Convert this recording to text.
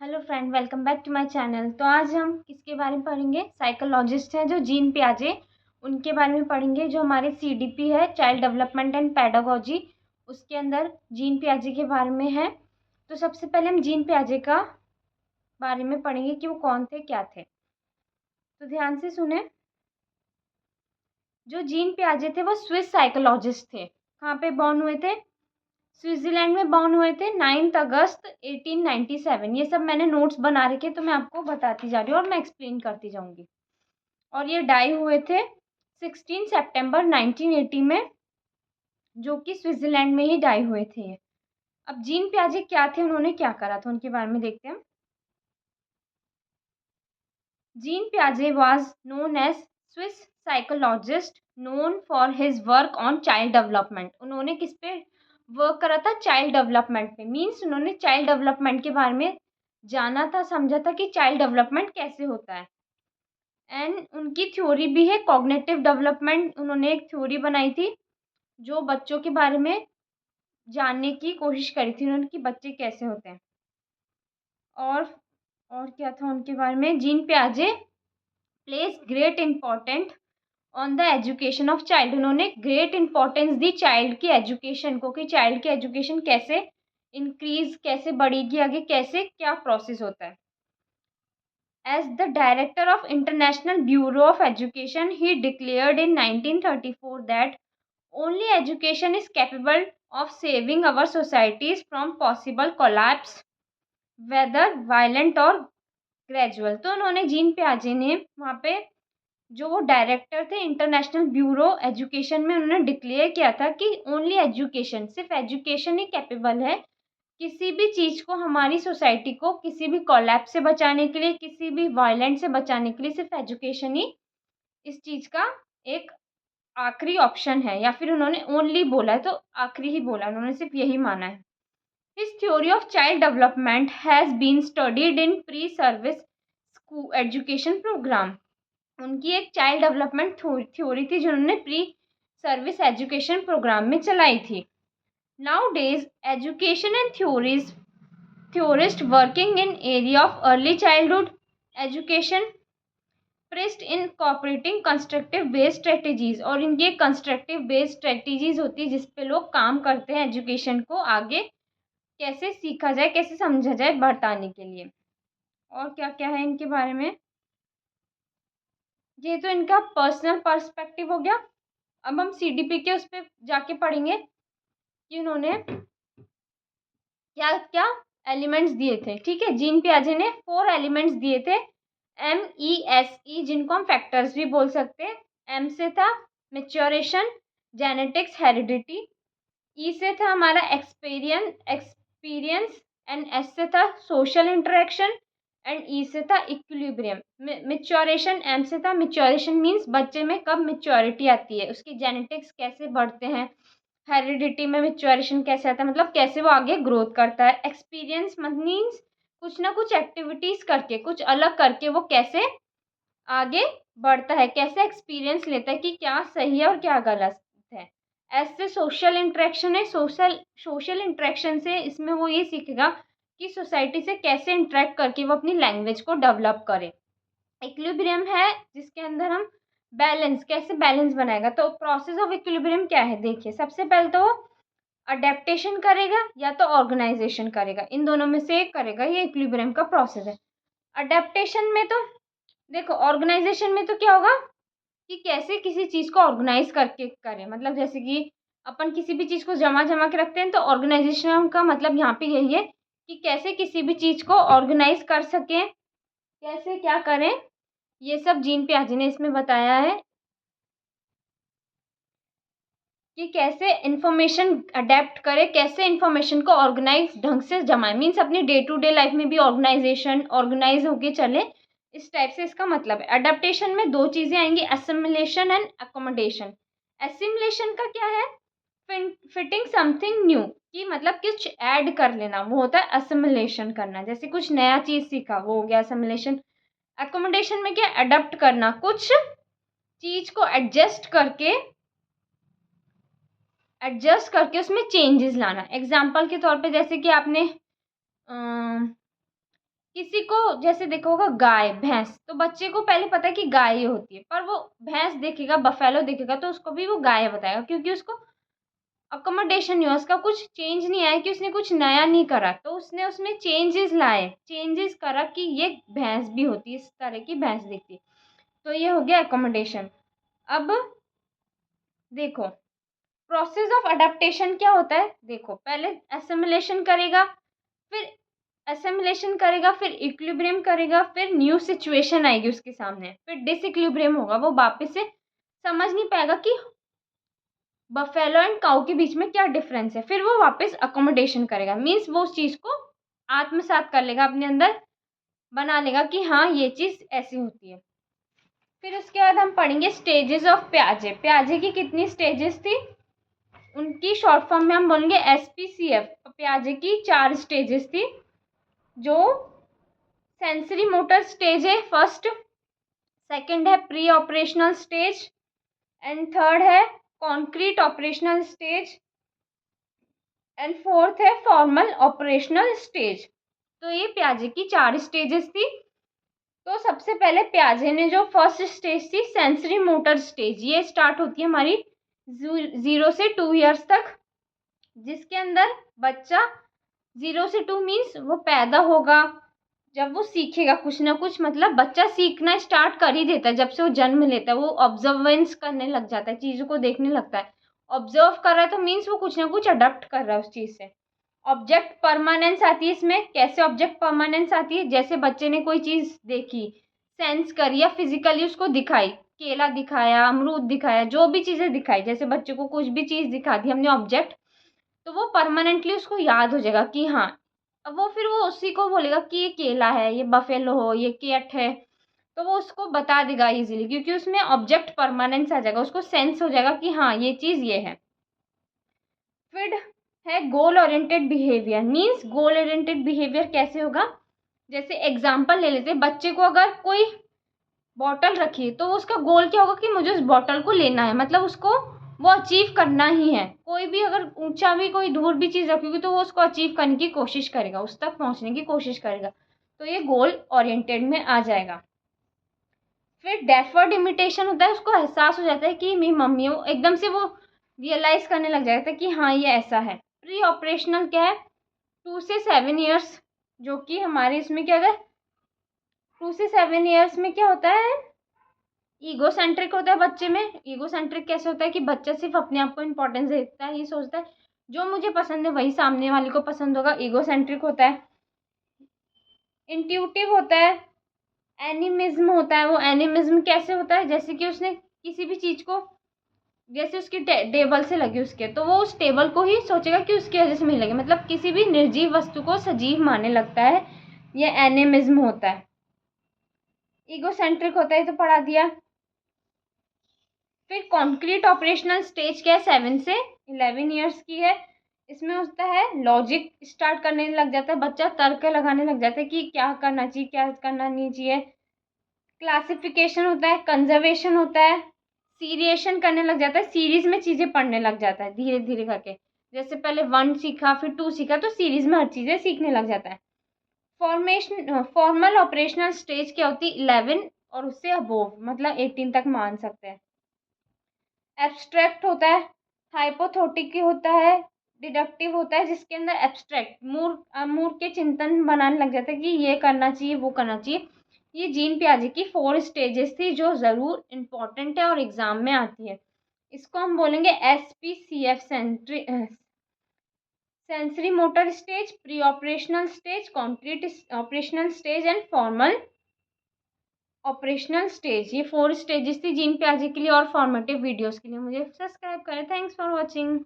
Hello friend, welcome back to my channel. तो आज हम किसके बारे में पढ़ेंगे? साइकोलॉजिस्ट हैं जो जीन पियाजे, उनके बारे में पढ़ेंगे। जो हमारे सीडीपी है, चाइल्ड डेवलपमेंट एंड पेडागोजी, उसके अंदर जीन पियाजे के बारे में है। तो सबसे पहले हम जीन पियाजे का बारे में पढ़ेंगे कि वो कौन थे, क्या थे। तो ध्यान से सुने। जो जीन पियाजे थे वो स्विस साइकोलॉजिस्ट थे। कहाँ पे बॉर्न हुए थे? स्विट्जरलैंड में बॉर्न हुए थे 9 अगस्त 1897। ये सब मैंने नोट्स बना रखे, तो मैं आपको बताती जा रही हूँ और मैं एक्सप्लेन करती जाऊंगी। और ये डाई हुए थे 16 सितंबर 1980 में, जो कि स्विट्जरलैंड में ही डाई हुए थे ये। अब जीन पियाजे क्या थे, उन्होंने क्या करा था, उनके बारे में देखते हैं। जीन पियाजे was known as Swiss psychologist known for his work on child development. उन्होंने किस पे वर्क करा था? चाइल्ड डेवलपमेंट पे। मीन्स उन्होंने चाइल्ड डेवलपमेंट के बारे में जाना था, समझा था कि चाइल्ड डेवलपमेंट कैसे होता है। एंड उनकी थ्योरी भी है कॉग्निटिव डेवलपमेंट। उन्होंने एक थ्योरी बनाई थी जो बच्चों के बारे में जानने की कोशिश करी थी उन्होंने कि बच्चे कैसे होते हैं। और और क्या था उनके बारे में? जीन पियाजे place great important on the education of child. उन्होंने ग्रेट इंपॉर्टेंस दी चाइल्ड की एजुकेशन को, कि चाइल्ड की एजुकेशन कैसे इंक्रीज, कैसे बढ़ेगी आगे, कैसे क्या प्रोसेस होता है। As the director of international bureau of education he declared in 1934 that only education is capable of saving our societies from possible collapse, whether violent और ग्रेजुअल। तो उन्होंने, जीन पियाजे ने वहाँ पे, जो वो डायरेक्टर थे इंटरनेशनल ब्यूरो एजुकेशन में, उन्होंने डिक्लेयर किया था कि ओनली एजुकेशन, सिर्फ एजुकेशन ही कैपेबल है किसी भी चीज़ को, हमारी सोसाइटी को किसी भी कोलैप्स से बचाने के लिए, किसी भी वायलेंट से बचाने के लिए सिर्फ एजुकेशन ही इस चीज़ का एक आखिरी ऑप्शन है। या फिर उन्होंने ओनली बोला है तो आखिरी ही बोला, उन्होंने सिर्फ यही माना है। His theory of child development has been studied in pre-service school education program. उनकी एक चाइल्ड डेवलपमेंट थ्योरी थी जो उन्होंने प्री सर्विस एजुकेशन प्रोग्राम में चलाई थी। Now days education and theorist working in area of early childhood education pressed in cooperating constructive based strategies. और इनकी एक कंस्ट्रक्टिव बेस्ड स्ट्रेटेजीज होती है जिसपे लोग काम करते हैं एजुकेशन को आगे कैसे सीखा जाए, कैसे समझा जाए, बताने के लिए। और क्या क्या है इनके बारे में? ये तो इनका पर्सनल पर्सपेक्टिव हो गया। अब हम सीडीपी के उस पर जाके पढ़ेंगे कि उन्होंने क्या क्या एलिमेंट्स दिए थे। ठीक है, जीन पियाजे ने 4 एलिमेंट्स दिए थे, MESE, जिनको हम फैक्टर्स भी बोल सकते हैं। M से था मैच्योरेशन, जेनेटिक्स, हेरिडिटी। E से था हमारा एक्सपीरियंस एंड S से था सोशल इंटरेक्शन एंड E से था इक्विलिब्रियम। मैच्योरेशन M से था, मैच्योरेशन मीन्स बच्चे में कब मैच्योरिटी आती है, उसके जेनेटिक्स कैसे बढ़ते हैं। हेरिडिटी में मैच्योरेशन कैसे आता है, मतलब कैसे वो आगे ग्रोथ करता है। एक्सपीरियंस मीन्स कुछ ना कुछ एक्टिविटीज करके, कुछ अलग करके वो कैसे आगे बढ़ता है, कैसे एक्सपीरियंस लेता है कि क्या सही है और क्या गलत है। ऐसे सोशल इंटरेक्शन है, सोशल इंटरेक्शन से इसमें वो ये सीखेगा कि सोसाइटी से कैसे इंटरेक्ट करके वो अपनी लैंग्वेज को डेवलप करे। इक्विलिब्रियम है जिसके अंदर हम बैलेंस, कैसे बैलेंस बनाएगा। तो प्रोसेस ऑफ इक्विलिब्रियम क्या है, देखिए। सबसे पहले तो अडेप्टेशन करेगा या तो ऑर्गेनाइजेशन करेगा, इन दोनों में से एक करेगा, ये इक्विलिब्रियम का प्रोसेस है। अडेप्टेशन में तो देखो, ऑर्गेनाइजेशन में तो क्या होगा कि कैसे किसी चीज़ को ऑर्गेनाइज करके करें, मतलब जैसे कि अपन किसी भी चीज़ को जमा जमा के रखते हैं, तो ऑर्गेनाइजेशन का मतलब यहाँ पे यही है कि कैसे किसी भी चीज़ को ऑर्गेनाइज कर सकें, कैसे क्या करें। ये सब जीन पियाजे ने इसमें बताया है कि कैसे इन्फॉर्मेशन अडेप्ट करें, कैसे इन्फॉर्मेशन को ऑर्गेनाइज ढंग से जमाएं। मीन्स अपनी डे टू डे लाइफ में भी ऑर्गेनाइज होके चले, इस टाइप से इसका मतलब है। अडेप्टेशन में 2 चीज़ें आएंगी, असिमिलेशन एंड अकोमोडेशन। असिमिलेशन का क्या है? फिटिंग समथिंग न्यू, कि मतलब कुछ ऐड कर लेना, वो होता है असिमिलेशन करना। जैसे कुछ नया चीज़ सीखा, वो हो गया असिमिलेशन। अकोमोडेशन में क्या? अडॉप्ट करना, कुछ चीज़ को एडजस्ट करके उसमें चेंजेस लाना। एग्जाम्पल के तौर पे जैसे कि आपने किसी को जैसे देखा होगा गाय भैंस, तो बच्चे को पहले पता है कि गाय ही होती है, पर वो भैंस देखेगा, बफेलो देखेगा तो उसको भी वो गाय बताएगा, क्योंकि उसको अकोमोडेशन नहीं हुआ, उसका कुछ चेंज नहीं आया कि उसने कुछ नया नहीं करा, तो उसने उसमें चेंजेस लाए, चेंजेस करा कि ये भैंस भी होती है, इस तरह की भैंस दिखती है। तो ये हो गया एकोमोडेशन। अब देखो प्रोसेस ऑफ अडेप्टेशन क्या होता है, देखो पहले असिमिलेशन करेगा, फिर फिर इक्विलिब्रियम करेगा, फिर न्यू सिचुएशन आएगी उसके सामने, फिर डिसइक्विलिब्रियम होगा, वो वापस से समझ नहीं पाएगा कि बफेलो एंड काऊ के बीच में क्या डिफरेंस है, फिर वो वापस अकोमोडेशन करेगा, मीन्स वो उस चीज़ को आत्मसात कर लेगा, अपने अंदर बना लेगा कि हाँ ये चीज़ ऐसी होती है। फिर उसके बाद हम पढ़ेंगे स्टेजेस ऑफ प्याजे। प्याजे की कितनी स्टेजेस थी, उनकी शॉर्ट फॉर्म में हम बोलेंगे SPCF। प्याजे की 4 स्टेजेस थी, जो सेंसरी मोटर स्टेज है फर्स्ट, सेकंड है pre operational stage, and third है concrete operational stage, and fourth है फॉर्मल ऑपरेशनल स्टेज। तो ये प्याजे की 4 स्टेजेस थी। तो सबसे पहले प्याजे ने जो फर्स्ट स्टेज थी सेंसरी मोटर स्टेज, ये स्टार्ट होती है हमारी 0 से 2 ईयर्स तक, जिसके अंदर बच्चा 0 से 2 मीन्स वो पैदा होगा, जब वो सीखेगा कुछ ना कुछ, मतलब बच्चा सीखना स्टार्ट कर ही देता है जब से वो जन्म लेता है, वो ऑब्जर्वेंस करने लग जाता है, चीज़ों को देखने लगता है। ऑब्जर्व कर रहा है तो मीन्स वो कुछ ना कुछ अडॉप्ट कर रहा है उस चीज़ से। ऑब्जेक्ट परमानेंस आती है इसमें। कैसे ऑब्जेक्ट परमानेंस आती है, जैसे बच्चे ने कोई चीज़ देखी, सेंस करी या फिजिकली उसको दिखाई, केला दिखाया, अमरूद दिखाया, जो भी चीज़ें दिखाई, जैसे बच्चे को कुछ भी चीज़ दिखा दी हमने ऑब्जेक्ट, तो वो परमानेंटली उसको याद हो जाएगा कि हाँ, अब वो फिर वो उसी को बोलेगा कि ये केला है, ये बफेलो हो, ये कैट है, तो वो उसको बता देगा इजीली, क्योंकि उसमें ऑब्जेक्ट परमानेंस आ जाएगा, उसको सेंस हो जाएगा कि हाँ ये चीज़ ये है। फिर है goal oriented behaviour, means goal oriented behaviour कैसे होगा, जैसे एग्जाम्पल ले लेते हैं, बच्चे को अगर कोई बॉटल रखी है तो उसका गोल क्या होगा कि मुझे उस बॉटल को लेना है, मतलब उसको वो अचीव करना ही है। कोई भी अगर ऊंचा भी कोई दूर भी चीज़ रखी होगी तो वो उसको अचीव करने की कोशिश करेगा, उस तक पहुंचने की कोशिश करेगा, तो ये गोल ओरिएंटेड में आ जाएगा। फिर डेफर्ड इमिटेशन होता है, उसको एहसास हो जाता है कि मेरी मम्मी, वो एकदम से वो रियलाइज करने लग जाता है कि हाँ ये ऐसा है। प्री ऑपरेशनल क्या है, 2 से 7 ईयर्स, जो कि हमारे इसमें क्या है, 2 से 7 ईयर्स में क्या होता है, ईगो सेंट्रिक होता है बच्चे में। ईगो सेंट्रिक कैसे होता है कि बच्चा सिर्फ अपने आप को इम्पोर्टेंस देता है, ये सोचता है जो मुझे पसंद है वही सामने वाले को पसंद होगा, ईगो सेंट्रिक होता है। इंट्यूटिव होता है, एनिमिज्म होता है। वो एनिमिज्म कैसे होता है, जैसे कि उसने किसी भी चीज़ को, जैसे उसकी टेबल से लगी उसके, तो वो उस टेबल को ही सोचेगा कि उसकी वजह से मुझे लगे, मतलब किसी भी निर्जीव वस्तु को सजीव मानने लगता है, ये एनिमिज्म होता है। ईगो सेंट्रिक होता है तो पढ़ा दिया। फिर कॉन्क्रीट ऑपरेशनल स्टेज क्या है, 7 से 11 ईयर्स की है। इसमें होता है लॉजिक स्टार्ट करने लग जाता है बच्चा, तर्क लगाने लग जाता है कि क्या करना चाहिए क्या करना नहीं चाहिए। क्लासिफिकेशन होता है, कंजर्वेशन होता है, सीरिएशन करने लग जाता है, सीरीज में चीज़ें पढ़ने लग जाता है धीरे धीरे करके, जैसे पहले 1 सीखा फिर 2 सीखा, तो सीरीज में हर चीज़ें सीखने लग जाता है। फॉर्मल ऑपरेशनल स्टेज क्या होती है, 11 और उससे अबोव, मतलब 18 तक मान सकते हैं। एब्स्ट्रैक्ट होता है, हाइपोथेटिक होता है, डिडक्टिव होता है, जिसके अंदर एब्स्ट्रैक्ट मूर्ख के चिंतन बनाने लग जाता है कि ये करना चाहिए वो करना चाहिए। ये जीन पियाजे की 4 स्टेजेस थी जो ज़रूर इम्पॉर्टेंट है और एग्जाम में आती है। इसको हम बोलेंगे SPCF, sensory motor stage, pre operational stage, concrete operational stage and formal operational stage. ये 4 स्टेजेस थी जीन पियाजे के लिए, और फॉर्मेटिव वीडियोस के लिए मुझे सब्सक्राइब करें। Thanks for watching.